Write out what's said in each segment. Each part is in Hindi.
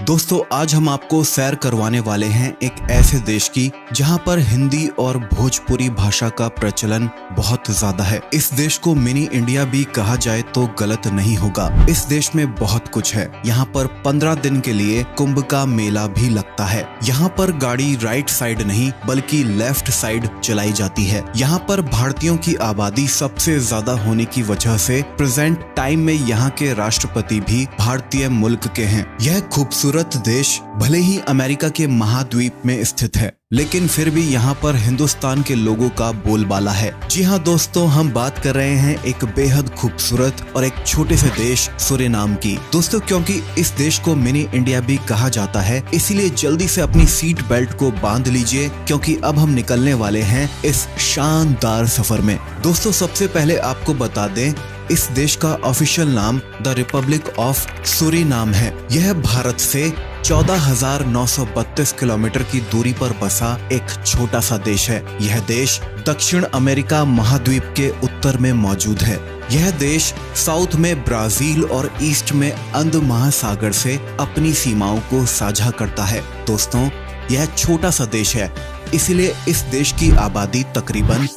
दोस्तों आज हम आपको सैर करवाने वाले हैं एक ऐसे देश की जहां पर हिंदी और भोजपुरी भाषा का प्रचलन बहुत ज्यादा है। इस देश को मिनी इंडिया भी कहा जाए तो गलत नहीं होगा। इस देश में बहुत कुछ है। यहाँ पर 15 दिन के लिए कुंभ का मेला भी लगता है। यहाँ पर गाड़ी राइट साइड नहीं बल्कि लेफ्ट साइड चलाई जाती है। यहाँ पर भारतीयों की आबादी सबसे ज्यादा होने की वजह से प्रेजेंट टाइम में यहाँ के राष्ट्रपति भी भारतीय मुल्क के हैं। यह खूबसूरत देश भले ही अमेरिका के महाद्वीप में स्थित है, लेकिन फिर भी यहाँ पर हिंदुस्तान के लोगों का बोलबाला है। जी हाँ दोस्तों, हम बात कर रहे हैं एक बेहद खूबसूरत और एक छोटे से देश सूरीनाम की। दोस्तों क्योंकि इस देश को मिनी इंडिया भी कहा जाता है, इसीलिए जल्दी से अपनी सीट बेल्ट को बांध लीजिए क्योंकि अब हम निकलने वाले हैं इस शानदार सफर में। दोस्तों सबसे पहले आपको बता दें, इस देश का ऑफिशियल नाम द रिपब्लिक ऑफ सूरीनाम है। यह भारत से 14,932 किलोमीटर की दूरी पर बसा एक छोटा सा देश है। यह देश दक्षिण अमेरिका महाद्वीप के उत्तर में मौजूद है। यह देश साउथ में ब्राजील और ईस्ट में अंध महासागर से अपनी सीमाओं को साझा करता है। दोस्तों यह छोटा सा देश है, इसलिए इस देश की आबादी तकरीबन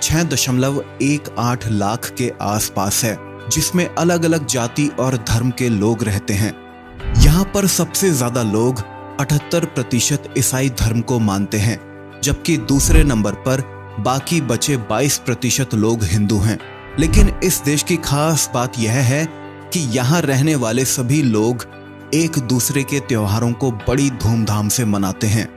6.18 लाख के आसपास है, जिसमें अलग अलग जाति और धर्म के लोग रहते हैं। यहाँ पर सबसे ज्यादा लोग 78% ईसाई धर्म को मानते हैं, जबकि दूसरे नंबर पर बाकी बचे 22% लोग हिंदू हैं। लेकिन इस देश की खास बात यह है कि यहाँ रहने वाले सभी लोग एक दूसरे के त्योहारों को बड़ी धूमधाम से मनाते हैं।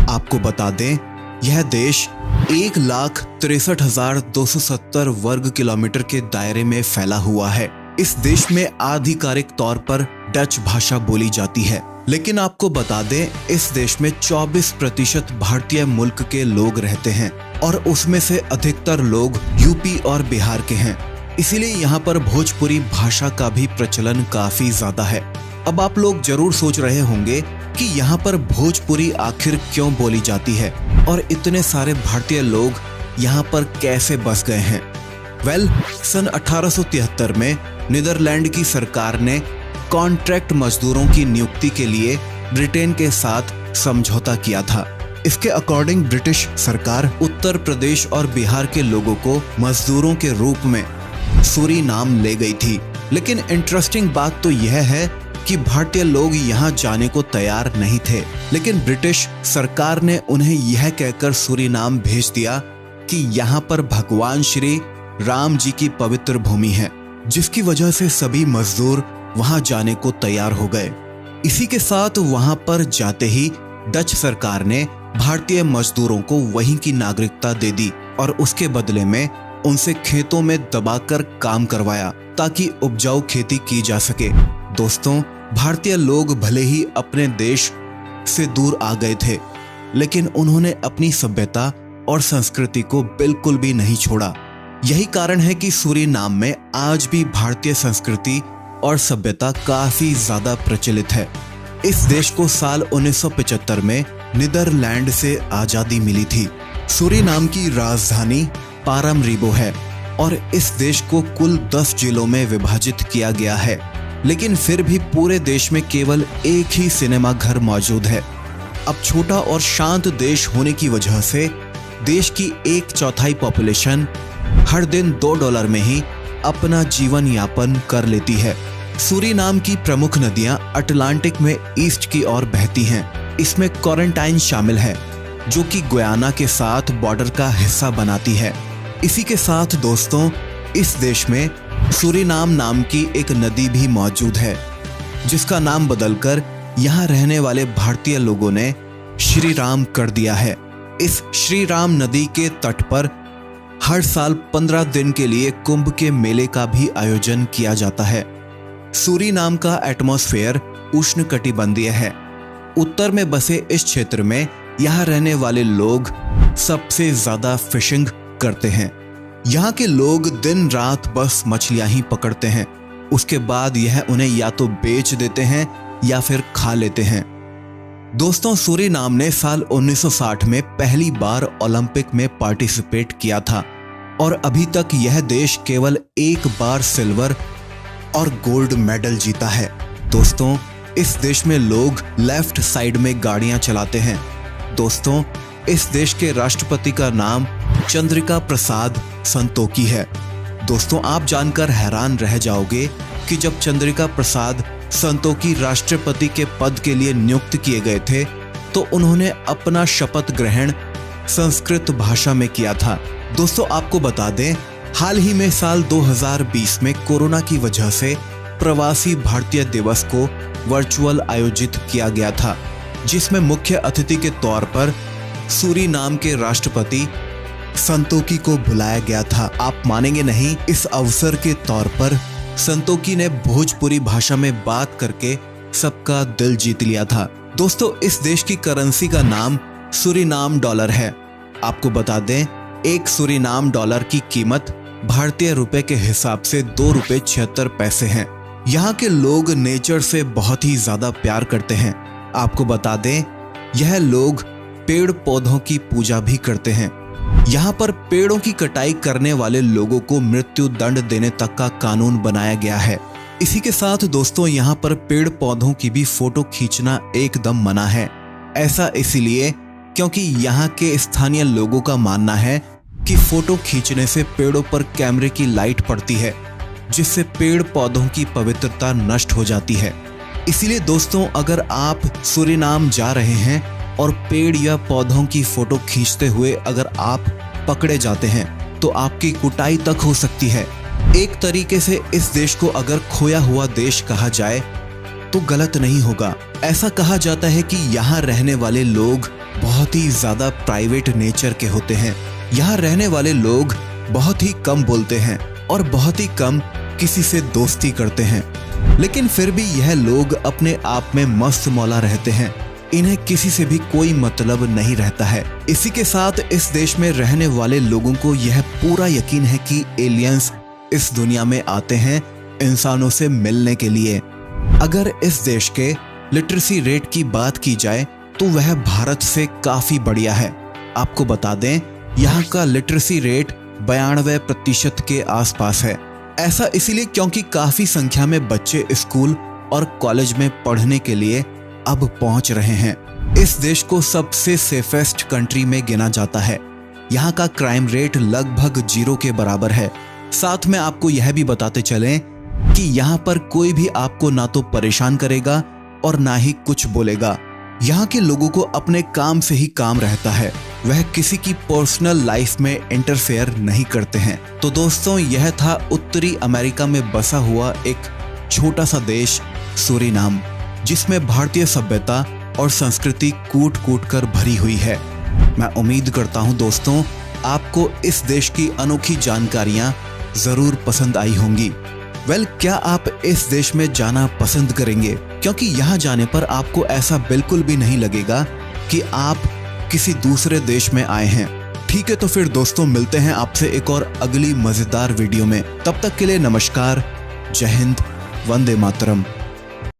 आपको बता दें, यह देश 1,63,270 वर्ग किलोमीटर के दायरे में फैला हुआ है। इस देश में आधिकारिक तौर पर डच भाषा बोली जाती है, लेकिन आपको बता दें इस देश में 24% भारतीय मुल्क के लोग रहते हैं और उसमें से अधिकतर लोग यूपी और बिहार के हैं। इसीलिए यहाँ पर भोजपुरी भाषा का भी प्रचलन काफी ज्यादा है। अब आप लोग जरूर सोच रहे होंगे कि यहाँ पर भोजपुरी आखिर क्यों बोली जाती है और इतने सारे भारतीय लोग यहाँ पर कैसे बस गए हैं। सन 1873 में नीदरलैंड की सरकार ने कॉन्ट्रैक्ट मजदूरों की नियुक्ति के लिए ब्रिटेन के साथ समझौता किया था। इसके अकॉर्डिंग ब्रिटिश सरकार उत्तर प्रदेश और बिहार के लोगों को मजदूरों के रूप में सूरीनाम ले गई थी। लेकिन इंटरेस्टिंग बात तो यह है कि भारतीय लोग यहाँ जाने को तैयार नहीं थे, लेकिन ब्रिटिश सरकार ने उन्हें यह कहकर सूरीनाम भेज दिया कि यहाँ पर भगवान श्री राम जी की पवित्र भूमि है, जिसकी वजह से सभी मजदूर वहाँ जाने को तैयार हो गए। इसी के साथ वहाँ पर जाते ही डच सरकार ने भारतीय मजदूरों को वहीं की नागरिकता दे दी और उसके बदले में उनसे खेतों में दबाकर काम करवाया ताकि उपजाऊ खेती की जा सके। दोस्तों भारतीय लोग भले ही अपने देश से दूर आ गए थे, लेकिन उन्होंने अपनी सभ्यता और संस्कृति को बिल्कुल भी नहीं छोड़ा। यही कारण है कि सूरीनाम में आज भी भारतीय संस्कृति और सभ्यता काफी ज्यादा प्रचलित है। इस देश को साल 1975 में नीदरलैंड से आजादी मिली थी। सूरीनाम की राजधानी पारामरीबो है और इस देश को कुल 10 जिलों में विभाजित किया गया है, लेकिन फिर भी पूरे देश में केवल एक ही सिनेमा घर मौजूद है। अब छोटा और शांत देश होने की वजह से देश की 1/4 पॉपुलेशन हर दिन $2 में ही अपना जीवन यापन कर लेती है। सूरीनाम की प्रमुख नदियां अटलांटिक में ईस्ट की ओर बहती हैं। इसमें क्वारंटाइन शामिल है, जो कि गुयाना के साथ बॉर्डर का हिस्सा बनाती है। इसी के साथ दोस्तों इस देश में सूरीनाम नाम की एक नदी भी मौजूद है, जिसका नाम बदलकर यहाँ रहने वाले भारतीय लोगों ने श्री राम कर दिया है। इस श्री राम नदी के तट पर हर साल 15 दिन के लिए कुंभ के मेले का भी आयोजन किया जाता है। सूरीनाम का एटमॉस्फेयर उष्णकटिबंधीय है। उत्तर में बसे इस क्षेत्र में यहाँ रहने वाले लोग सबसे ज्यादा फिशिंग करते हैं। यहाँ के लोग दिन रात बस मछलियां ही पकड़ते हैं। उसके बाद यह उन्हें या तो बेच देते हैं या फिर खा लेते हैं। दोस्तों सूरीनाम ने साल 1960 में पहली बार ओलंपिक में पार्टिसिपेट किया था और अभी तक यह देश केवल एक बार सिल्वर और गोल्ड मेडल जीता है। दोस्तों इस देश में लोग लेफ्ट साइड में गाड़ियां चलाते हैं। दोस्तों, इस देश के राष्ट्रपति का नाम चंद्रिका प्रसाद संतोखी है। दोस्तों, आप जानकर हैरान रह जाओगे कि जब चंद्रिका प्रसाद संतोखी राष्ट्रपति के पद के लिए नियुक्त किए गए थे तो उन्होंने अपना शपथ ग्रहण संस्कृत भाषा में किया था। दोस्तों, आपको बता दें, हाल ही में साल 2020 में कोरोना की वजह से प्रवासी भारतीय दिवस को वर्चुअल आयोजित किया गया था, जिसमें मुख्य अतिथि के तौर पर सूरीनाम के राष्ट्रपति संतोखी को बुलाया गया था। आप मानेंगे नहीं, इस अवसर के तौर पर संतोखी ने भोजपुरी भाषा में बात करके सबका दिल जीत लिया था। दोस्तों, इस देश की करेंसी का नाम सूरीनाम डॉलर है। आपको बता दें, एक सूरीनाम डॉलर की कीमत भारतीय रुपए के हिसाब से 2 रुपए 76 पैसे है। यहाँ के लोग नेचर से बहुत ही ज्यादा प्यार करते हैं। आपको बता दें, यह लोग पेड़ पौधों की पूजा भी करते हैं। यहाँ पर पेड़ों की कटाई करने वाले लोगों को मृत्यु दंड देने तक का कानून बनाया गया है। इसी के साथ दोस्तों, यहाँ पर पेड़ पौधों की भी फोटो खींचना एकदम मना है। ऐसा इसलिए क्योंकि यहाँ के स्थानीय लोगों का मानना है कि फोटो खींचने से पेड़ों पर कैमरे की लाइट पड़ती है, जिससे पेड़ पौधों की पवित्रता नष्ट हो जाती है। इसीलिए दोस्तों, अगर आप सूरीनाम जा रहे हैं और पेड़ या पौधों की फोटो खींचते हुए अगर आप पकड़े जाते हैं तो आपकी कुटाई तक हो सकती है। एक तरीके से इस देश को अगर खोया हुआ देश कहा जाए तो गलत नहीं होगा। ऐसा कहा जाता है कि यहाँ रहने वाले लोग बहुत ही ज्यादा प्राइवेट नेचर के होते हैं। यहाँ रहने वाले लोग बहुत ही कम बोलते हैं और बहुत ही कम किसी से दोस्ती करते हैं, लेकिन फिर भी यह लोग अपने आप में मस्त मौला रहते हैं। इन्हें किसी से भी कोई मतलब नहीं रहता है। इसी के साथ इस देश में रहने वाले लोगों को यह पूरा यकीन है कि एलियंस इस दुनिया में आते हैं इंसानों से मिलने के लिए। अगर इस देश के लिटरेसी रेट की बात की जाए तो वह भारत से काफी बढ़िया है। आपको बता दें, यहाँ का लिटरेसी रेट 92% के आसपास है। ऐसा इसीलिए क्योंकि काफी संख्या में बच्चे स्कूल और कॉलेज में पढ़ने के लिए अब पहुंच रहे हैं। इस देश को सबसे सेफेस्ट कंट्री में गिना जाता है। यहाँ का क्राइम रेट लगभग 0 के बराबर है। साथ में आपको यह भी बताते चलें कि यहाँ पर कोई भी आपको ना तो परेशान करेगा और ना ही कुछ बोलेगा। यहाँ के लोगों को अपने काम से ही काम रहता है। वह किसी की पर्सनल लाइफ में इंटरफेयर नहीं करते हैं। तो दोस्तों, यह था उत्तरी अमेरिका में बसा हुआ एक छोटा सा देश सूरीनाम, जिसमें भारतीय सभ्यता और संस्कृति कूट कूट कर भरी हुई है। मैं उम्मीद करता हूं दोस्तों, आपको इस देश की अनोखी जानकारियां जरूर पसंद आई होंगी। क्या आप इस देश में जाना पसंद करेंगे? क्योंकि यहाँ जाने पर आपको ऐसा बिल्कुल भी नहीं लगेगा कि आप किसी दूसरे देश में आए हैं। ठीक है, तो फिर दोस्तों, मिलते हैं आपसे एक और अगली मजेदार वीडियो में। तब तक के लिए नमस्कार, जय हिंद, वंदे मातरम।